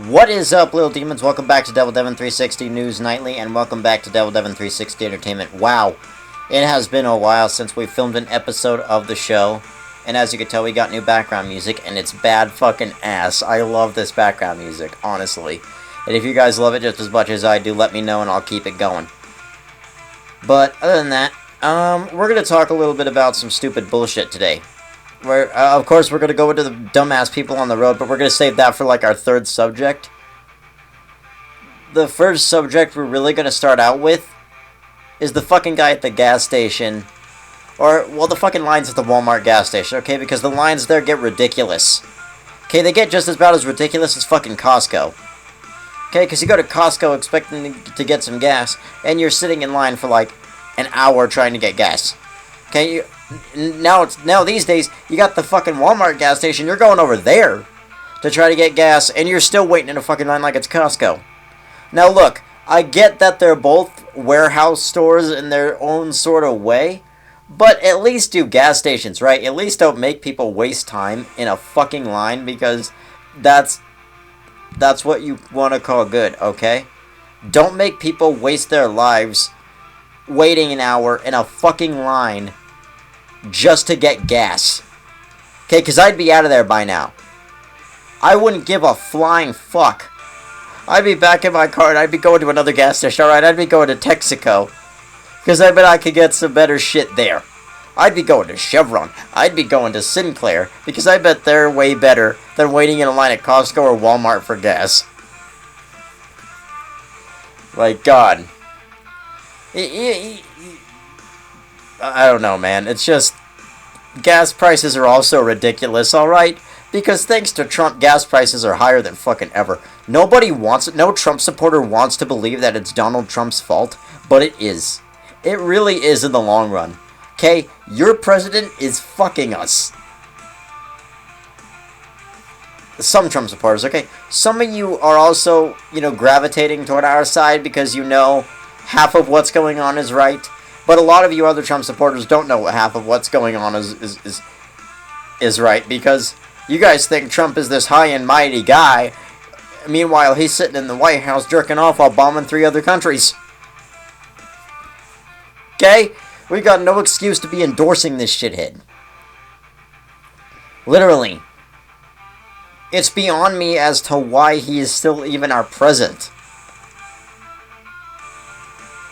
What is up, little demons? Welcome back to DEVILDEVYN360 News Nightly, and welcome back to DEVILDEVYN360 Entertainment. Wow, it has been a while since we filmed an episode of the show, and as you can tell, we got new background music, and it's bad fucking ass. I love this background music, honestly. And if you guys love it just as much as I do, let me know, and I'll keep it going. But other than that, we're going to talk a little bit about some stupid bullshit today. Of course, we're going to go into the dumbass people on the road, but we're going to save that for, like, our third subject. The first subject we're really going to start out with is the fucking guy at the gas station. Or, well, the fucking lines at the Walmart gas station, okay? Because the lines there get ridiculous. Okay, they get just as about as ridiculous as fucking Costco. Okay, because you go to Costco expecting to get some gas, and you're sitting in line for, like, an hour trying to get gas. Okay, now these days, you got the fucking Walmart gas station, you're going over there to try to get gas, and you're still waiting in a fucking line like it's Costco. Now look, I get that they're both warehouse stores in their own sort of way, but at least do gas stations, right? At least don't make people waste time in a fucking line, because that's what you want to call good, okay? Don't make people waste their lives waiting an hour in a fucking line just to get gas. Okay, because I'd be out of there by now. I wouldn't give a flying fuck. I'd be back in my car and I'd be going to another gas station, alright? I'd be going to Texaco, because I bet I could get some better shit there. I'd be going to Chevron. I'd be going to Sinclair, because I bet they're way better than waiting in a line at Costco or Walmart for gas. Like, God. I don't know, man. It's just, gas prices are also ridiculous, alright? Because thanks to Trump, gas prices are higher than fucking ever. Nobody wants it. No Trump supporter wants to believe that it's Donald Trump's fault, but it is. It really is in the long run. Okay? Your president is fucking us. Some Trump supporters, okay? Some of you are also, gravitating toward our side because you know half of what's going on is right. But a lot of you other Trump supporters don't know half of what's going on is right, because you guys think Trump is this high and mighty guy. Meanwhile, he's sitting in the White House jerking off while bombing 3 other countries. Okay? We got no excuse to be endorsing this shithead. Literally. It's beyond me as to why he is still even our president.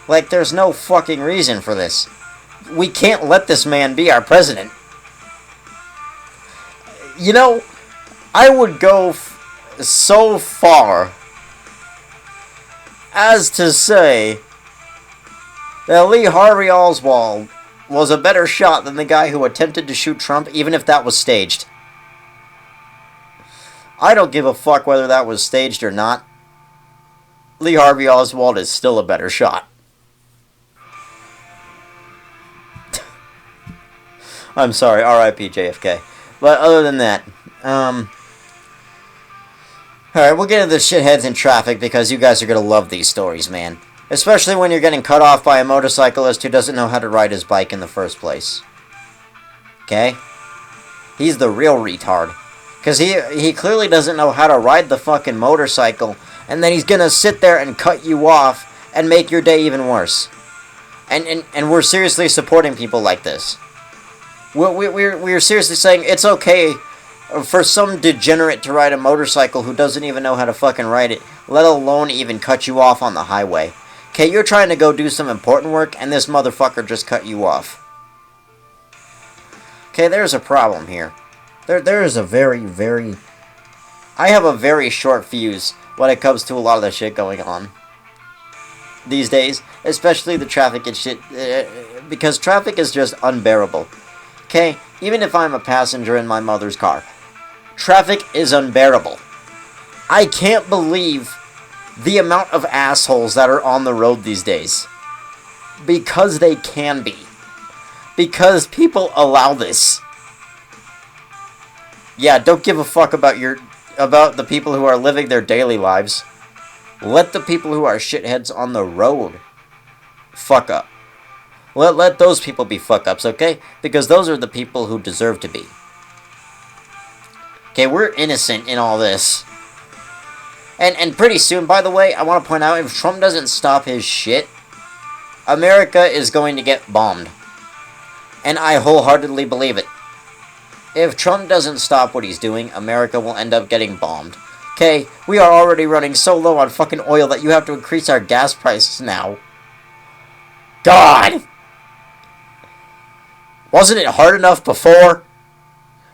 Like, there's no fucking reason for this. We can't let this man be our president. I would go so far as to say that Lee Harvey Oswald was a better shot than the guy who attempted to shoot Trump, even if that was staged. I don't give a fuck whether that was staged or not. Lee Harvey Oswald is still a better shot. I'm sorry, R.I.P. JFK. But other than that, alright, we'll get into the shitheads in traffic, because you guys are going to love these stories, man. Especially when you're getting cut off by a motorcyclist who doesn't know how to ride his bike in the first place. Okay? He's the real retard. Because he clearly doesn't know how to ride the fucking motorcycle, and then he's going to sit there and cut you off and make your day even worse. And we're seriously supporting people like this. We're seriously saying it's okay for some degenerate to ride a motorcycle who doesn't even know how to fucking ride it, let alone even cut you off on the highway. Okay, you're trying to go do some important work, and this motherfucker just cut you off. Okay, there's a problem here. There is a very... I have a very short fuse when it comes to a lot of the shit going on these days, especially the traffic and shit, because traffic is just unbearable. Okay, even if I'm a passenger in my mother's car, traffic is unbearable. I can't believe the amount of assholes that are on the road these days. Because they can be. Because people allow this. Yeah, don't give a fuck about the people who are living their daily lives. Let the people who are shitheads on the road fuck up. Let those people be fuck-ups, okay? Because those are the people who deserve to be. Okay, we're innocent in all this. And pretty soon, by the way, I want to point out, if Trump doesn't stop his shit, America is going to get bombed. And I wholeheartedly believe it. If Trump doesn't stop what he's doing, America will end up getting bombed. Okay, we are already running so low on fucking oil that you have to increase our gas prices now. God! Wasn't it hard enough before?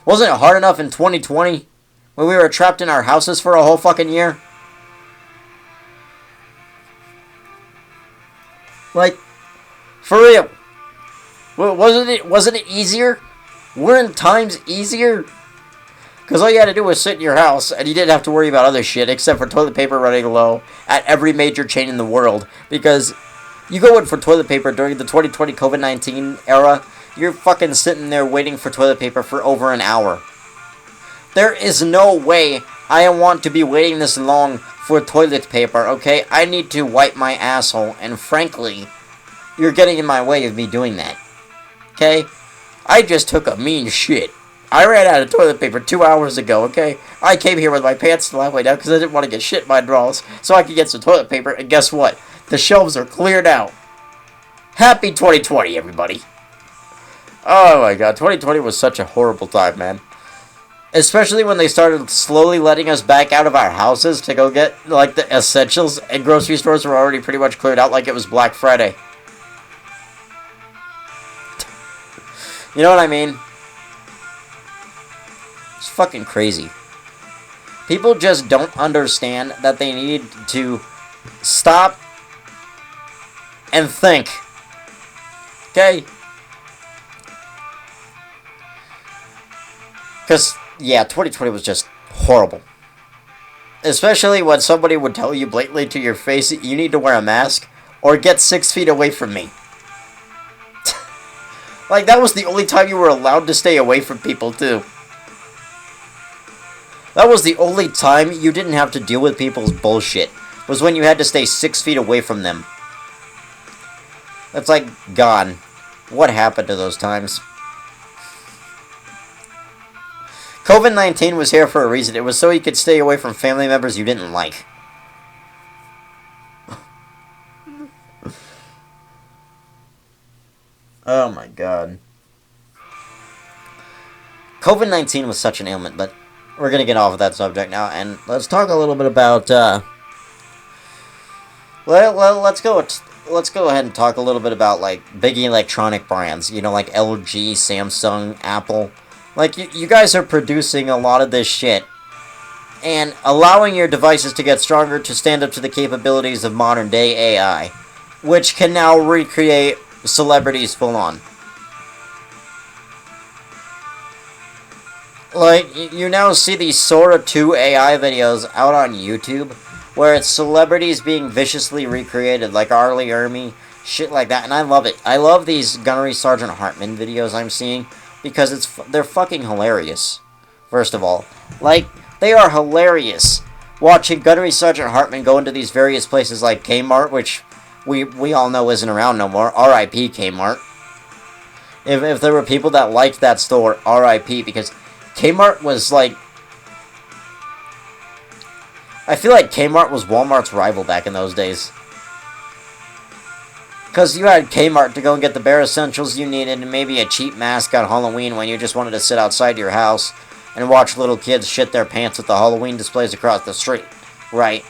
Wasn't it hard enough in 2020? When we were trapped in our houses for a whole fucking year? Like, for real. Wasn't it easier? Weren't times easier? Because all you had to do was sit in your house, and you didn't have to worry about other shit, except for toilet paper running low at every major chain in the world. Because you go in for toilet paper during the 2020 COVID-19 era, you're fucking sitting there waiting for toilet paper for over an hour. There is no way I want to be waiting this long for toilet paper, okay? I need to wipe my asshole, and frankly, you're getting in my way of me doing that. Okay? I just took a mean shit. I ran out of toilet paper 2 hours ago, okay? I came here with my pants still halfway down because I didn't want to get shit in my drawers so I could get some toilet paper, and guess what? The shelves are cleared out. Happy 2020, everybody. Oh my god, 2020 was such a horrible time, man. Especially when they started slowly letting us back out of our houses to go get, like, the essentials, and grocery stores were already pretty much cleared out like it was Black Friday. You know what I mean? It's fucking crazy. People just don't understand that they need to stop and think. Okay? Because, yeah, 2020 was just horrible. Especially when somebody would tell you blatantly to your face, you need to wear a mask, or get 6 feet away from me. Like, that was the only time you were allowed to stay away from people, too. That was the only time you didn't have to deal with people's bullshit, was when you had to stay 6 feet away from them. That's like, gone. What happened to those times? COVID-19 was here for a reason. It was so you could stay away from family members you didn't like. Oh my god. COVID-19 was such an ailment, but we're gonna get off of that subject now, and let's talk a little bit about, let's go ahead and talk a little bit about, like, big electronic brands, you know, like LG, Samsung, Apple. Like, you guys are producing a lot of this shit, and allowing your devices to get stronger to stand up to the capabilities of modern-day AI, which can now recreate celebrities full on. Like, you now see these Sora 2 AI videos out on YouTube, where it's celebrities being viciously recreated, like Arlie Ermy, shit like that, and I love it. I love these Gunnery Sergeant Hartman videos I'm seeing, because they're fucking hilarious, first of all. Like, they are hilarious. Watching Gunnery Sergeant Hartman go into these various places like Kmart, which we all know isn't around no more. R.I.P. Kmart. If there were people that liked that store, R.I.P. Because Kmart was like... I feel like Kmart was Walmart's rival back in those days. Because you had Kmart to go and get the bare essentials you needed and maybe a cheap mask on Halloween when you just wanted to sit outside your house and watch little kids shit their pants at the Halloween displays across the street. Right.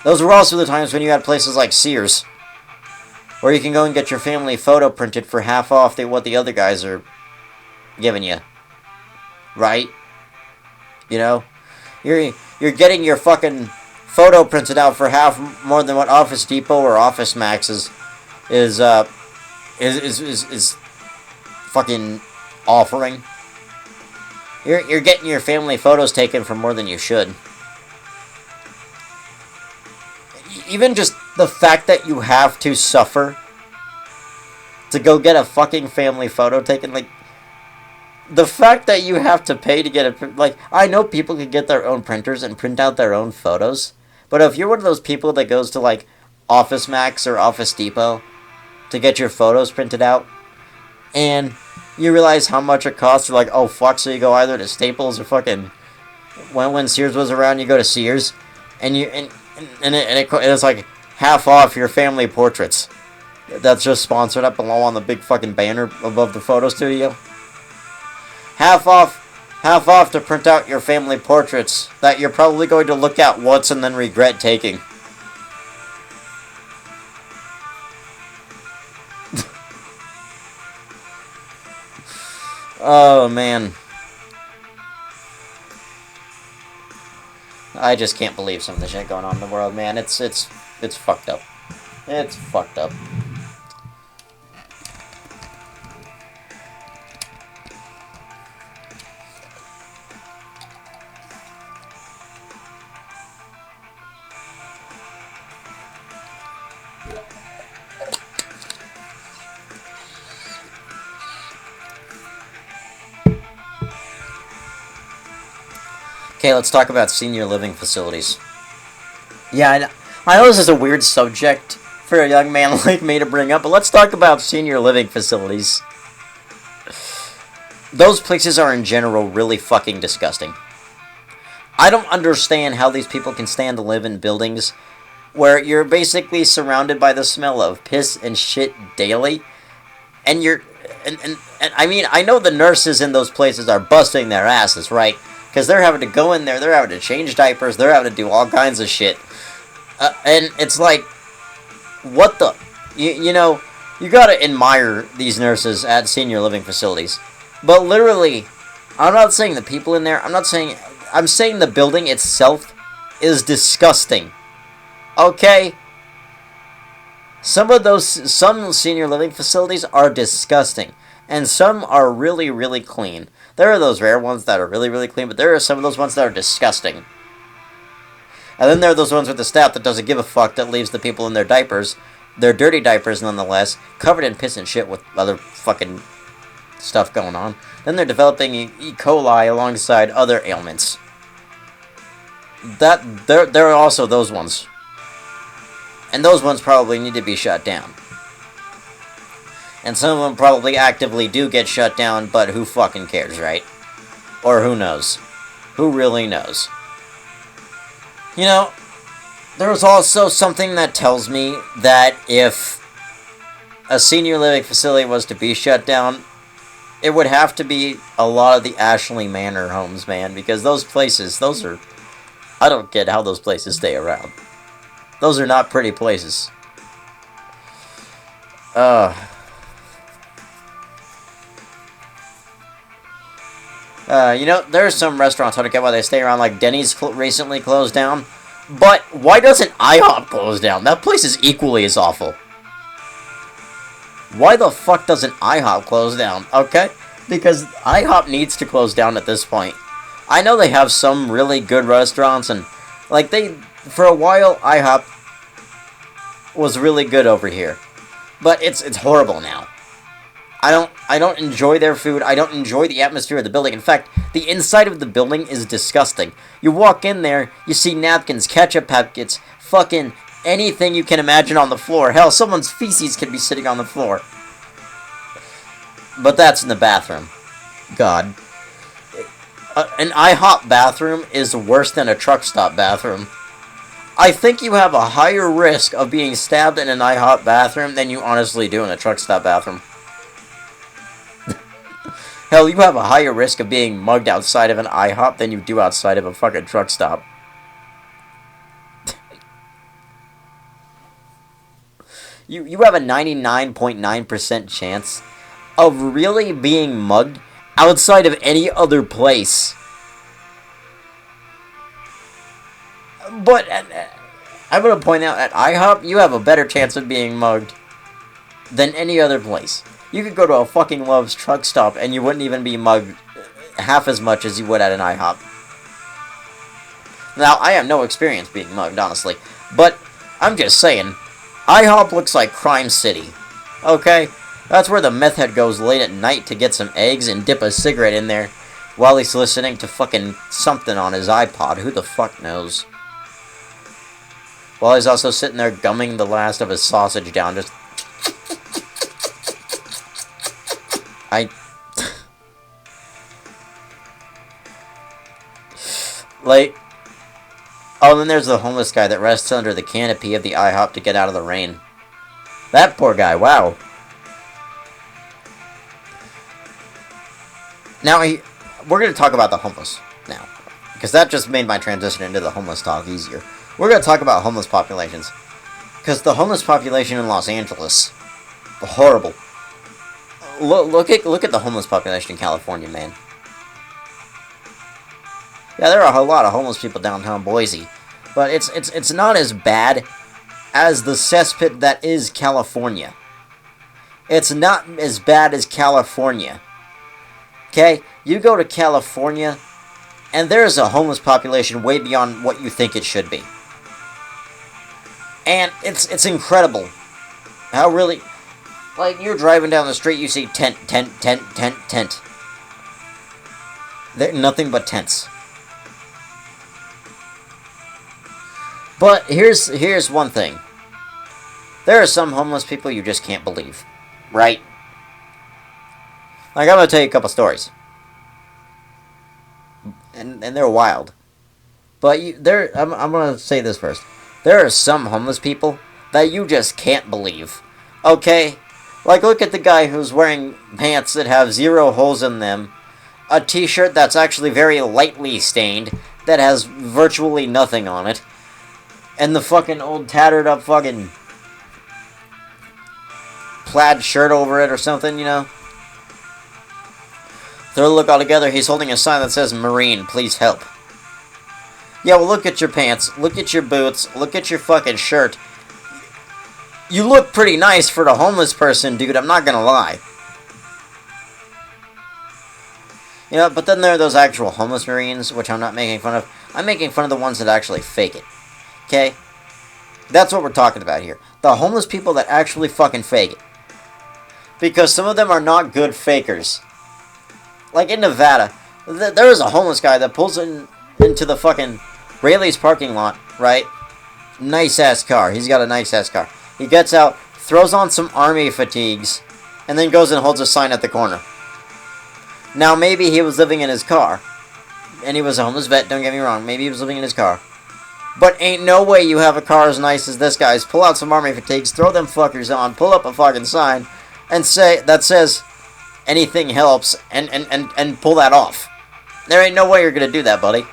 Those were also the times when you had places like Sears, where you can go and get your family photo printed for half off what the other guys are giving you. Right? You know? You're getting your fucking photo printed out for half more than what Office Depot or Office Max is fucking offering. You're getting your family photos taken for more than you should. Even just the fact that you have to suffer to go get a fucking family photo taken, like, the fact that you have to pay to get a, like, I know people can get their own printers and print out their own photos, but if you're one of those people that goes to, like, Office Max or Office Depot to get your photos printed out, and you realize how much it costs, you're like, oh fuck, so you go either to Staples or fucking, when Sears was around, you go to Sears, and it's like half off your family portraits. That's just sponsored up below on the big fucking banner above the photo studio. Half off to print out your family portraits that you're probably going to look at once and then regret taking. Oh man. I just can't believe some of the shit going on in the world, man. It's fucked up. It's fucked up. Okay, let's talk about senior living facilities. Yeah, I know this is a weird subject for a young man like me to bring up, but let's talk about senior living facilities. Those places are in general really fucking disgusting. I don't understand how these people can stand to live in buildings where you're basically surrounded by the smell of piss and shit daily, and I mean, I know the nurses in those places are busting their asses, right? Because they're having to go in there, they're having to change diapers, they're having to do all kinds of shit. And it's like, what the... You know, you gotta admire these nurses at senior living facilities. But literally, I'm not saying the people in there, I'm saying the building itself is disgusting. Okay? Some senior living facilities are disgusting. And some are really, really clean. There are those rare ones that are really, really clean, but there are some of those ones that are disgusting. And then there are those ones with the staff that doesn't give a fuck, that leaves the people in their diapers, their dirty diapers nonetheless, covered in piss and shit with other fucking stuff going on. Then they're developing E. coli alongside other ailments. There are also those ones. And those ones probably need to be shut down. And some of them probably actively do get shut down, but who fucking cares, right? Or who knows? Who really knows? You know, there's also something that tells me that if a senior living facility was to be shut down, it would have to be a lot of the Ashley Manor homes, man. Because those places, I don't get how those places stay around. Those are not pretty places. You know, there's some restaurants, I don't get why they stay around, like Denny's recently closed down. But why doesn't IHOP close down? That place is equally as awful. Why the fuck doesn't IHOP close down? Okay? Because IHOP needs to close down at this point. I know they have some really good restaurants, and, like, for a while, IHOP was really good over here. But it's horrible now. I don't enjoy their food. I don't enjoy the atmosphere of the building. In fact, the inside of the building is disgusting. You walk in there, you see napkins, ketchup packets, fucking anything you can imagine on the floor. Hell, someone's feces could be sitting on the floor. But that's in the bathroom. God. An IHOP bathroom is worse than a truck stop bathroom. I think you have a higher risk of being stabbed in an IHOP bathroom than you honestly do in a truck stop bathroom. Hell, you have a higher risk of being mugged outside of an IHOP than you do outside of a fucking truck stop. You have a 99.9% chance of really being mugged outside of any other place. But I'm going to point out, at IHOP, you have a better chance of being mugged than any other place. You could go to a fucking Love's truck stop and you wouldn't even be mugged half as much as you would at an IHOP. Now, I have no experience being mugged, honestly. But, I'm just saying, IHOP looks like Crime City. Okay? That's where the meth head goes late at night to get some eggs and dip a cigarette in there while he's listening to fucking something on his iPod. Who the fuck knows? While he's also sitting there gumming the last of his sausage down, just... Like, Oh, and then there's the homeless guy that rests under the canopy of the IHOP to get out of the rain. That poor guy, wow. Now, we're going to talk about the homeless now. Because that just made my transition into the homeless talk easier. We're going to talk about homeless populations. Because the homeless population in Los Angeles, horrible. Look at the homeless population in California, man. Yeah, there are a lot of homeless people downtown Boise. But it's not as bad as the cesspit that is California. It's not as bad as California. Okay? You go to California, and there's a homeless population way beyond what you think it should be. And it's incredible how really... Like, you're driving down the street, you see tent. They're nothing but tents. But here's one thing. There are some homeless people you just can't believe. Right? Like, I'm going to tell you a couple stories. And they're wild. But I'm going to say this first. There are some homeless people that you just can't believe. Okay? Like, look at the guy who's wearing pants that have 0 holes in them. A t-shirt that's actually very lightly stained. That has virtually nothing on it. And the fucking old tattered up fucking plaid shirt over it or something, you know? Throw a look all together, he's holding a sign that says, Marine, please help. Yeah, well, look at your pants, look at your boots, look at your fucking shirt. You look pretty nice for the homeless person, dude, I'm not gonna lie. You know, but then there are those actual homeless Marines, which I'm not making fun of. I'm making fun of the ones that actually fake it. Okay? That's what we're talking about here. The homeless people that actually fucking fake it. Because some of them are not good fakers. Like in Nevada, there is a homeless guy that pulls into the fucking Rayleigh's parking lot, right? Nice-ass car. He's got a nice-ass car. He gets out, throws on some army fatigues, and then goes and holds a sign at the corner. Now, maybe he was living in his car. And he was a homeless vet, don't get me wrong. Maybe he was living in his car. But ain't no way you have a car as nice as this guy's. Pull out some army fatigues, throw them fuckers on, pull up a fucking sign, and say, that says, anything helps, and pull that off. There ain't no way you're gonna do that, buddy.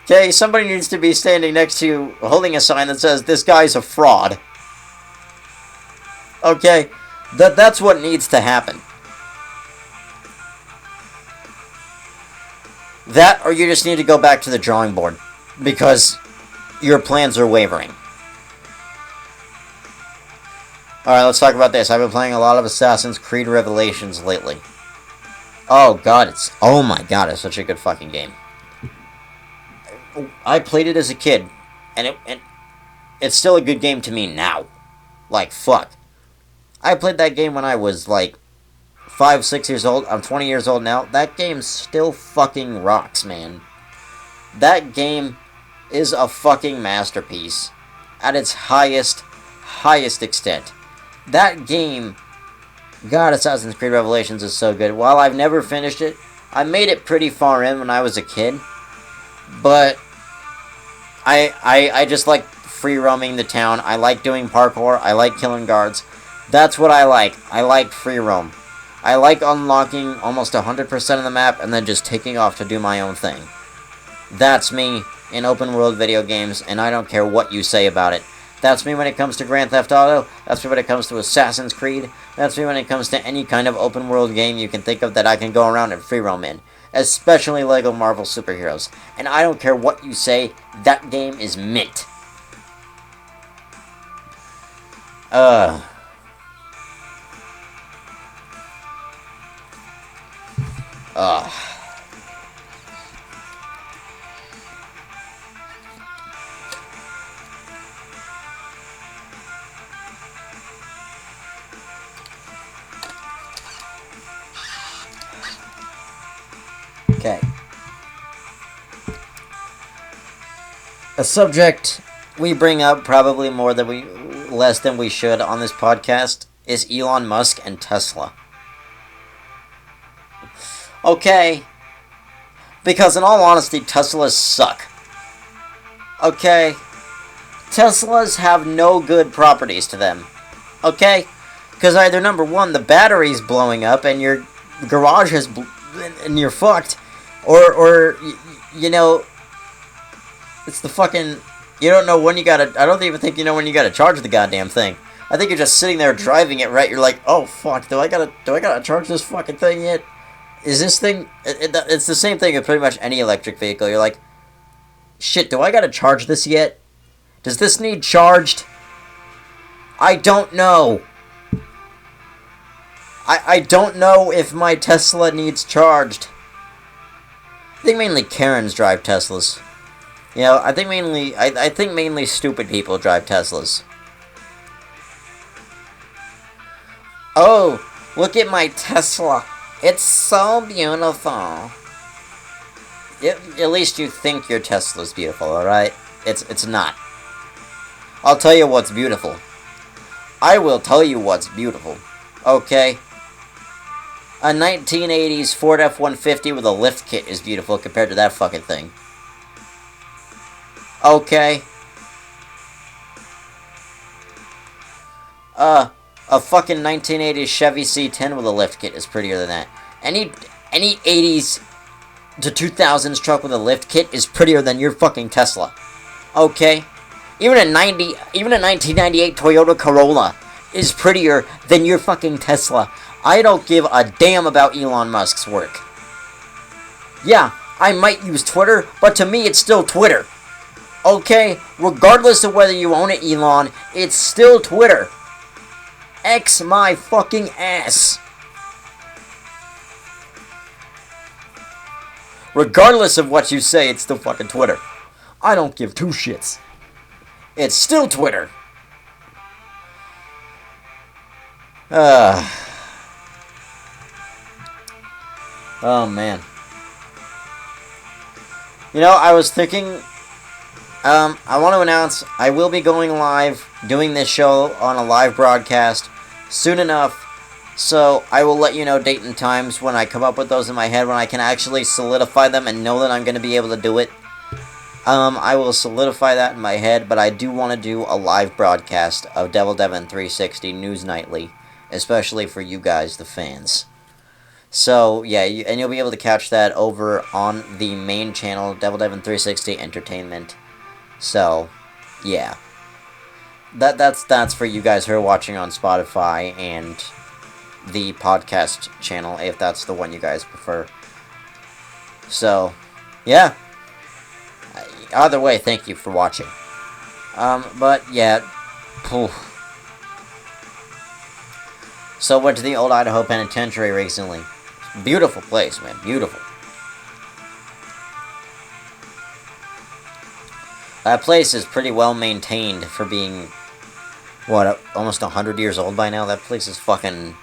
Okay, somebody needs to be standing next to you, holding a sign that says, this guy's a fraud. Okay? That's what needs to happen. That, or you just need to go back to the drawing board. Because your plans are wavering. Alright, let's talk about this. I've been playing a lot of Assassin's Creed Revelations lately. Oh my god, it's such a good fucking game. I played it as a kid, and it's still a good game to me now. Like, fuck. I played that game when I was, like, 5, 6 years old. I'm 20 years old now. That game still fucking rocks, man. That game is a fucking masterpiece. At its highest extent. That game, God, Assassin's Creed Revelations is so good. While I've never finished it, I made it pretty far in when I was a kid. But I just like free roaming the town. I like doing parkour. I like killing guards. That's what I like. I like free roam. I like unlocking almost 100% of the map and then just taking off to do my own thing. That's me in open world video games, and I don't care what you say about it. That's me when it comes to Grand Theft Auto. That's me when it comes to Assassin's Creed. That's me when it comes to any kind of open world game you can think of that I can go around and free roam in. Especially LEGO Marvel Superheroes. And I don't care what you say, that game is mint. Okay. A subject we bring up probably less than we should on this podcast is Elon Musk and Tesla. Okay. Because in all honesty, Teslas suck. Okay? Teslas have no good properties to them. Okay? Because either, number one, the battery's blowing up and your garage is... and you're fucked. Or, you know... It's the fucking... You don't know when you gotta... I don't even think you know when you gotta charge the goddamn thing. I think you're just sitting there driving it, right? You're like, oh, fuck, do I gotta charge this fucking thing yet? Is this thing... It's the same thing with pretty much any electric vehicle. You're like, shit, do I gotta charge this yet? Does this need charged? I don't know. I don't know if my Tesla needs charged. I think mainly Karens drive Teslas. You know, I think mainly stupid people drive Teslas. Oh, look at my Tesla. It's so beautiful. At least you think your Tesla's beautiful, alright? It's not. I'll tell you what's beautiful. I will tell you what's beautiful. Okay? A 1980s Ford F-150 with a lift kit is beautiful compared to that fucking thing. Okay? A fucking 1980s Chevy C10 with a lift kit is prettier than that. Any 80s to 2000s truck with a lift kit is prettier than your fucking Tesla. Okay? Even a 1998 Toyota Corolla is prettier than your fucking Tesla. I don't give a damn about Elon Musk's work. Yeah, I might use Twitter, but to me it's still Twitter. Okay? Regardless of whether you own it, Elon, it's still Twitter. X my fucking ass. Regardless of what you say, it's still fucking Twitter. I don't give two shits. It's still Twitter. Oh, man. You know, I was thinking... I want to announce I will be going live, doing this show on a live broadcast soon enough, so I will let you know date and times when I come up with those in my head, when I can actually solidify them and know that I'm going to be able to do it. I will solidify that in my head, but I do want to do a live broadcast of DevilDevin360 News Nightly, especially for you guys, the fans. So, yeah, and you'll be able to catch that over on the main channel, DevilDevin360 Entertainment. So, yeah. That's for you guys who are watching on Spotify and the podcast channel, if that's the one you guys prefer. So, yeah. Either way, thank you for watching. But, yeah. So, went to the old Idaho Penitentiary recently. Beautiful place, man. Beautiful. That place is pretty well maintained for being, what, almost 100 years old by now? That place is fucking...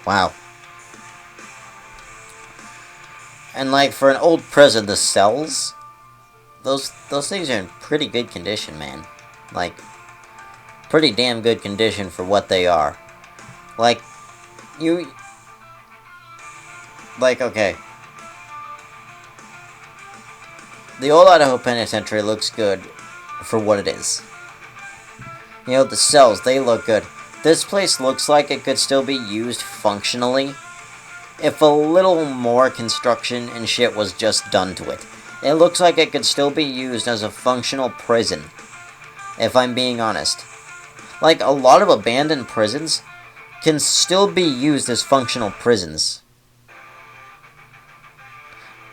wow. And, like, for an old prison, the cells, those things are in pretty good condition, man. Like, pretty damn good condition for what they are. Like, okay. The old Idaho Penitentiary looks good for what it is. You know, the cells, they look good. This place looks like it could still be used functionally if a little more construction and shit was just done to it. It looks like it could still be used as a functional prison, if I'm being honest. Like, a lot of abandoned prisons can still be used as functional prisons.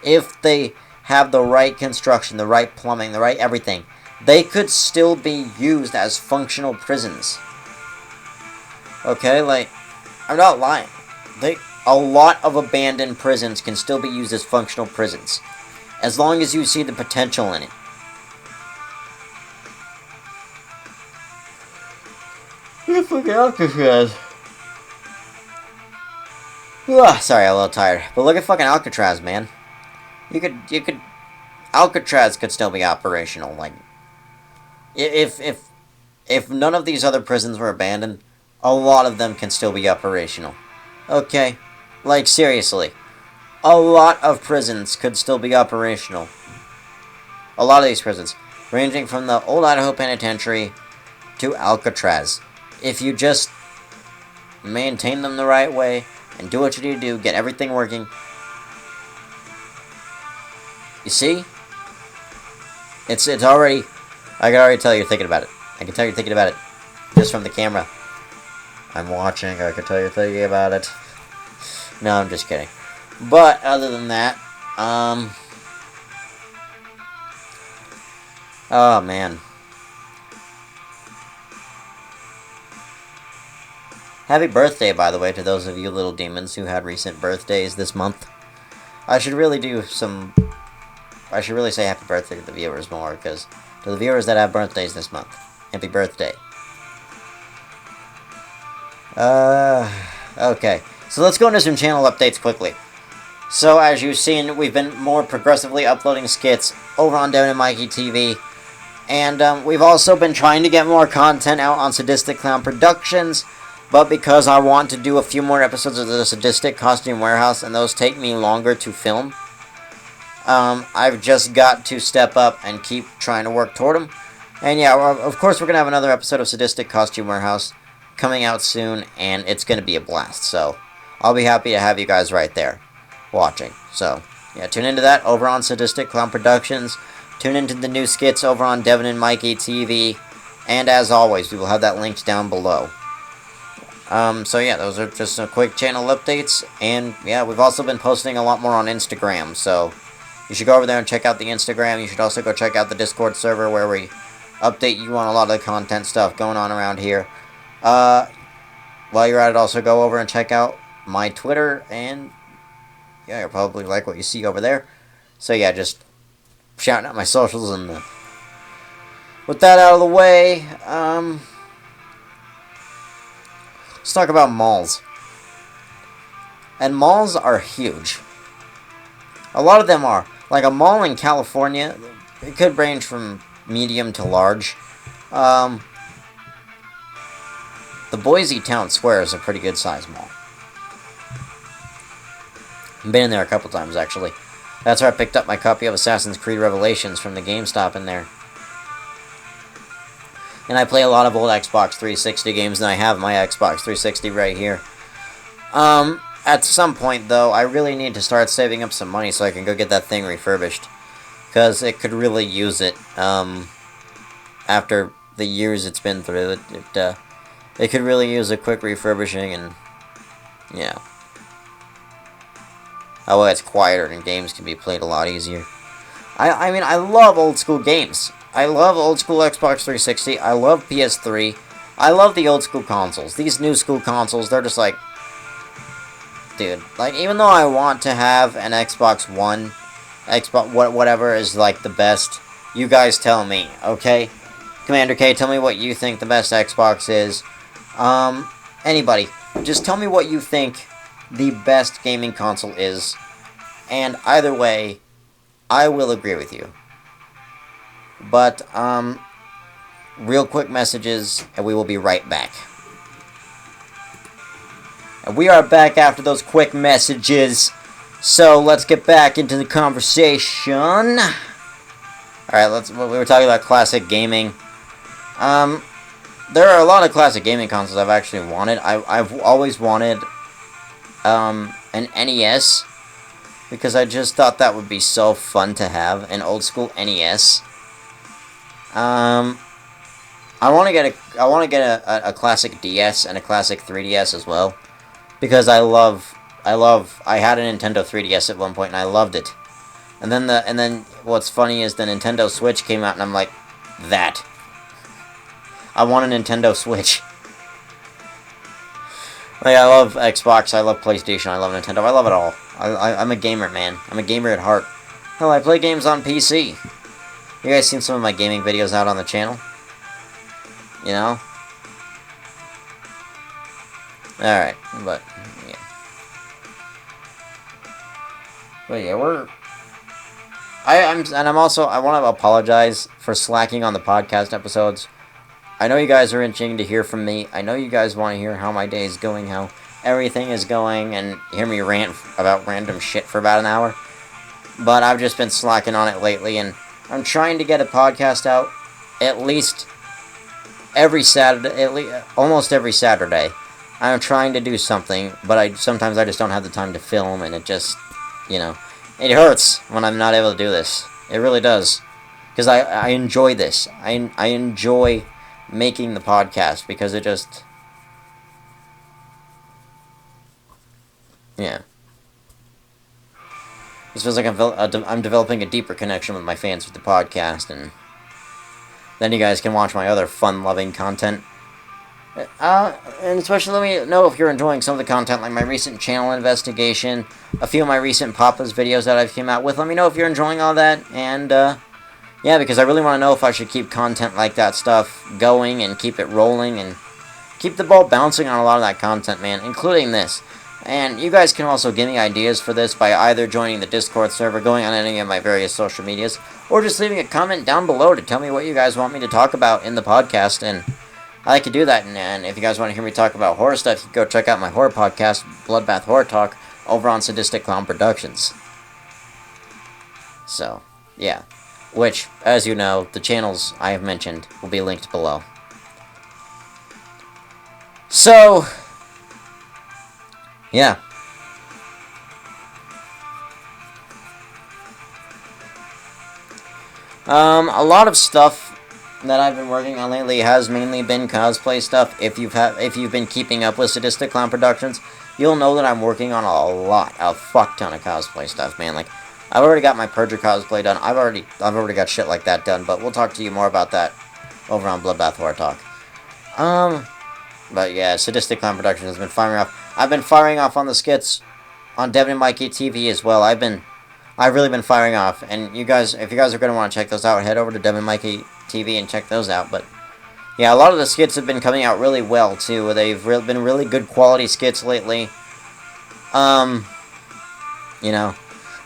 If they have the right construction, the right plumbing, the right everything, they could still be used as functional prisons. Okay, like, I'm not lying. A lot of abandoned prisons can still be used as functional prisons, as long as you see the potential in it. Look at fucking Alcatraz. Sorry, I'm a little tired. But look at fucking Alcatraz, man. Alcatraz could still be operational. Like, if none of these other prisons were abandoned, a lot of them can still be operational. Okay? Like, seriously. a lot of prisons could still be operational. A lot of these prisons, ranging from the old Idaho Penitentiary to Alcatraz. If you just maintain them the right way and do what you need to do, get everything working. You see? It's already... I can already tell you're thinking about it. I can tell you're thinking about it just from the camera. I'm watching. I can tell you're thinking about it. No, I'm just kidding. But other than that, oh man. Happy birthday, by the way, to those of you little demons who had recent birthdays this month. I should really say happy birthday to the viewers more, because to the viewers that have birthdays this month, happy birthday. Okay. So let's go into some channel updates quickly. So as you've seen, we've been more progressively uploading skits over on Devin and Mikey TV. And we've also been trying to get more content out on Sadistic Clown Productions. But because I want to do a few more episodes of the Sadistic Costume Warehouse, and those take me longer to film, I've just got to step up and keep trying to work toward them. And yeah, of course we're going to have another episode of Sadistic Costume Warehouse coming out soon, and it's going to be a blast. So I'll be happy to have you guys right there watching. So yeah, tune into that over on Sadistic Clown Productions. Tune into the new skits over on Devin and Mikey TV. And as always, we will have that linked down below. So yeah, those are just some quick channel updates, and yeah, we've also been posting a lot more on Instagram, so you should go over there and check out the Instagram. You should also go check out the Discord server, where we update you on a lot of the content stuff going on around here. While you're at it, also go over and check out my Twitter, and yeah, you'll probably like what you see over there. So yeah, just shouting out my socials, and with that out of the way, let's talk about malls. And malls are huge. A lot of them are. Like a mall in California, it could range from medium to large. The Boise Town Square is a pretty good sized mall. I've been in there a couple times, actually. That's where I picked up my copy of Assassin's Creed Revelations from the GameStop in there. And I play a lot of old Xbox 360 games, and I have my Xbox 360 right here. At some point, though, I really need to start saving up some money so I can go get that thing refurbished. Because it could really use it, after the years it's been through. It could really use a quick refurbishing, and, yeah. That way it's quieter, and games can be played a lot easier. I mean, I love old school games. I love old school Xbox 360. I love PS3. I love the old school consoles. These new school consoles, they're just like... Dude, like, even though I want to have an Xbox One, whatever is, like, the best, you guys tell me, okay? Commander K, tell me what you think the best Xbox is. Anybody, just tell me what you think the best gaming console is. And either way, I will agree with you. But, real quick messages, and we will be right back. And we are back after those quick messages. So, let's get back into the conversation. Alright, we were talking about classic gaming. There are a lot of classic gaming consoles I've actually wanted. I've always wanted, an NES. Because I just thought that would be so fun to have, an old school NES. I want to get a classic DS and a classic 3DS as well, because I had a Nintendo 3DS at one point and I loved it. And then what's funny is the Nintendo Switch came out and I'm like, that. I want a Nintendo Switch. Like, I love Xbox, I love PlayStation, I love Nintendo, I love it all. I'm a gamer, man. I'm a gamer at heart. Hell, I play games on PC. You guys seen some of my gaming videos out on the channel? You know? Alright, but, yeah. But yeah, I want to apologize for slacking on the podcast episodes. I know you guys are itching to hear from me. I know you guys want to hear how my day is going, how everything is going and hear me rant about random shit for about an hour. But I've just been slacking on it lately, and I'm trying to get a podcast out at least every Saturday, almost every Saturday. I'm trying to do something, but sometimes I just don't have the time to film, and it just, it hurts when I'm not able to do this. It really does. Because I enjoy this. I enjoy making the podcast, because it just, yeah. It feels like I'm developing a deeper connection with my fans with the podcast, and then you guys can watch my other fun-loving content. And especially let me know if you're enjoying some of the content, like my recent channel investigation, a few of my recent Papa's videos that I've came out with. Let me know if you're enjoying all that, and, yeah, because I really want to know if I should keep content like that stuff going, and keep it rolling, and keep the ball bouncing on a lot of that content, man, including this. And you guys can also give me ideas for this by either joining the Discord server, going on any of my various social medias, or just leaving a comment down below to tell me what you guys want me to talk about in the podcast, and I like to do that. And if you guys want to hear me talk about horror stuff, you can go check out my horror podcast, Bloodbath Horror Talk, over on Sadistic Clown Productions. So, yeah. Which, as you know, the channels I have mentioned will be linked below. So, yeah. A lot of stuff that I've been working on lately has mainly been cosplay stuff. If you've been keeping up with Sadistic Clown Productions, you'll know that I'm working on a fuck ton of cosplay stuff, man. Like, I've already got my Purger cosplay done. I've already got shit like that done, but we'll talk to you more about that over on Bloodbath Horror Talk. But yeah, Sadistic Clown Productions has been firing off. I've been firing off on the skits on Devin and Mikey TV as well. I've really been firing off, and you guys, if you guys are going to want to check those out, head over to Devin and Mikey TV and check those out. But yeah, a lot of the skits have been coming out really well too. They've been really good quality skits lately.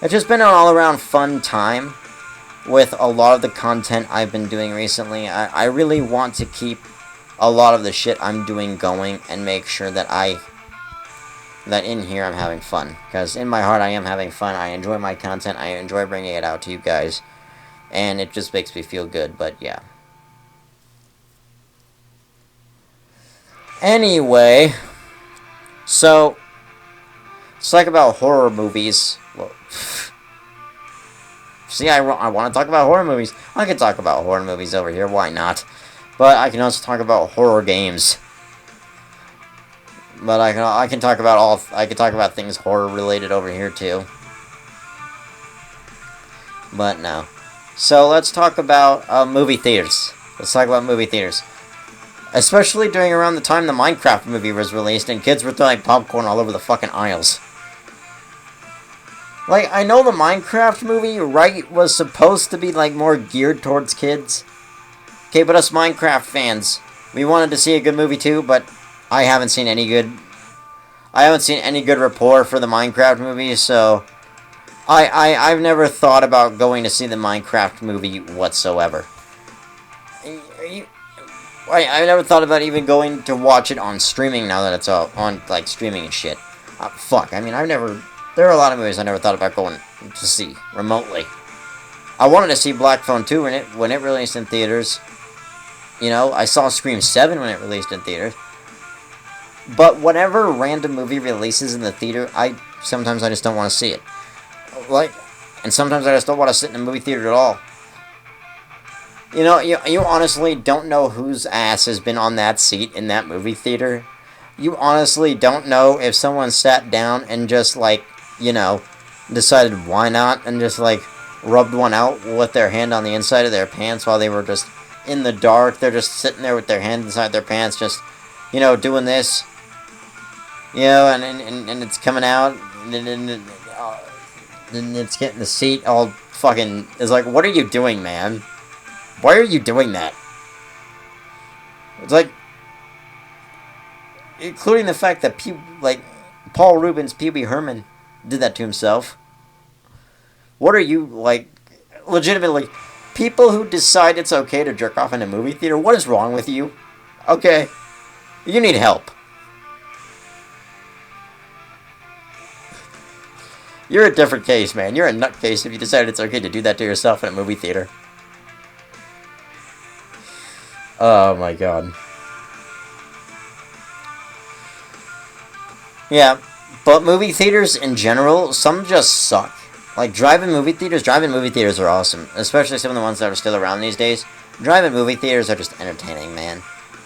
It's just been an all-around fun time with a lot of the content I've been doing recently. I really want to keep a lot of the shit I'm doing going and make sure that in here I'm having fun. Because in my heart I am having fun. I enjoy my content. I enjoy bringing it out to you guys. And it just makes me feel good, but yeah. Anyway, so let's talk about horror movies. Well, see, I want to talk about horror movies. I can talk about horror movies over here, why not? But I can also talk about horror games. But I can talk about things horror related over here too. But no. So let's talk about movie theaters. Let's talk about movie theaters. Especially during around the time the Minecraft movie was released and kids were throwing popcorn all over the fucking aisles. Like, I know the Minecraft movie, right, was supposed to be, like, more geared towards kids. Okay, but us Minecraft fans, we wanted to see a good movie too, but I haven't seen any good rapport for the Minecraft movie, so I've never thought about going to see the Minecraft movie whatsoever. I've never thought about even going to watch it on streaming now that it's on, like, streaming and shit. Fuck, I mean, there are a lot of movies I never thought about going to see remotely. I wanted to see Black Phone 2 when it released in theaters. You know, I saw Scream 7 when it released in theaters. But whenever random movie releases in the theater, sometimes I just don't want to see it. Like, and sometimes I just don't want to sit in a movie theater at all. You know, you honestly don't know whose ass has been on that seat in that movie theater. You honestly don't know if someone sat down and just, like, decided why not, and just, like, rubbed one out with their hand on the inside of their pants while they were just in the dark. They're just sitting there with their hand inside their pants, just, doing this. And it's coming out, and it's getting the seat all fucking... It's like, what are you doing, man? Why are you doing that? It's like... Including the fact that, Paul Rubens, Pee Wee Herman did that to himself. What are you, like... Legitimately, people who decide it's okay to jerk off in a movie theater, what is wrong with you? Okay. You need help. You're a different case, man. You're a nutcase if you decide it's okay to do that to yourself in a movie theater. Oh my god. Yeah, but movie theaters in general, some just suck. Like, drive-in movie theaters are awesome. Especially some of the ones that are still around these days. Drive-in movie theaters are just entertaining, man.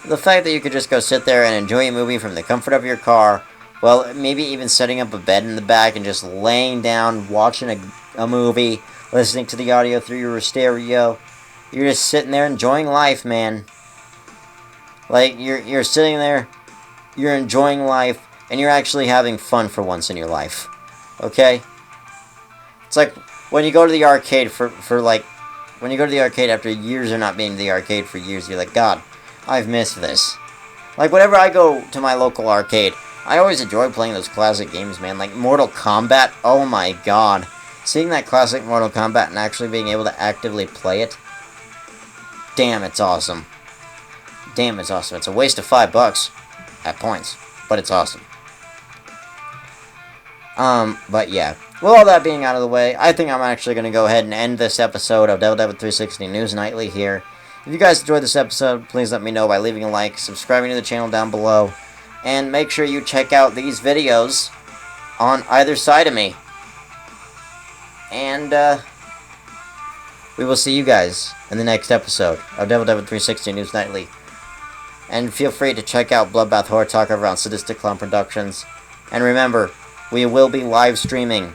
The fact that you could just go sit there and enjoy a movie from the comfort of your car, well, maybe even setting up a bed in the back and just laying down, watching a movie, listening to the audio through your stereo. You're just sitting there enjoying life, man. Like, you're sitting there, you're enjoying life, and you're actually having fun for once in your life. Okay? It's like when you go to the arcade when you go to the arcade after years of not being to the arcade for years, you're like, God, I've missed this. Like, whenever I go to my local arcade, I always enjoy playing those classic games, man. Like Mortal Kombat, oh my god. Seeing that classic Mortal Kombat and actually being able to actively play it, damn, it's awesome. Damn, it's awesome. It's a waste of $5 at points, but it's awesome. But yeah. With all that being out of the way, I think I'm actually going to go ahead and end this episode of DevilDevin360 News Nightly here. If you guys enjoyed this episode, please let me know by leaving a like, subscribing to the channel down below, and make sure you check out these videos on either side of me. And, we will see you guys in the next episode of DevilDevin360 News Nightly. And feel free to check out Bloodbath Horror Talk over on Sadistic Clown Productions. And remember, we will be live streaming,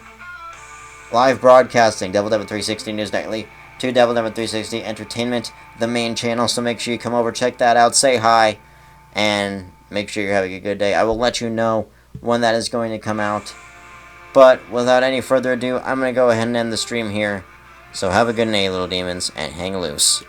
live broadcasting DevilDevin360 News Nightly to DevilDevin360 Entertainment, the main channel. So make sure you come over, check that out, say hi, and make sure you're having a good day. I will let you know when that is going to come out. But without any further ado, I'm going to go ahead and end the stream here. So have a good day, little demons, and hang loose.